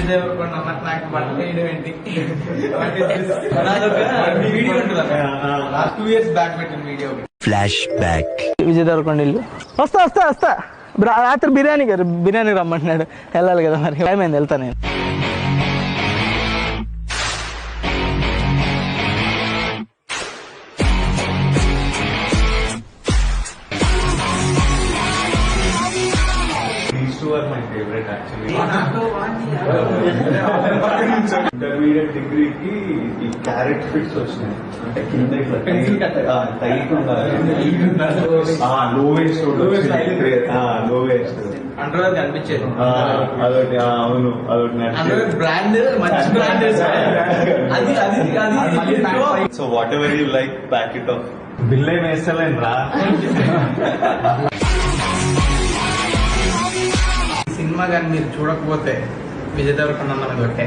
విజయ్ దేవరకొండ నాకు బట్టలు వేయడం ఏంటి వీడియో ఉంటుంది లాస్ట్ 2 years బ్యాక్ పెట్టిన video. Flash back. Vijay Devarakonda ఇల్లు. వస్తా రాత్రి బిర్యానీ రమ్మంటున్నాడు, వెళ్ళాలి కదా మరి. టైం అయింది, వెళ్తా నేను. These two are my favorite actually. Intermediate డిగ్రీకి ఈ క్యారెట్ ఫిట్స్ వచ్చినాయి, అంటే కింద ఇట్లా టైట్ ఉండాలి, లో వేస్ట్ లో వేస్ట్ అండర్ కనిపించేది. అదొకటి, అవును అదొకటి బ్రాండ్, మంచి brand. So what ever you like packet of bill ఏం వేస్తలేను రా. సినిమా కానీ మీరు చూడకపోతే విజయ్ దేవరకొండ అన్నది ఒకటే.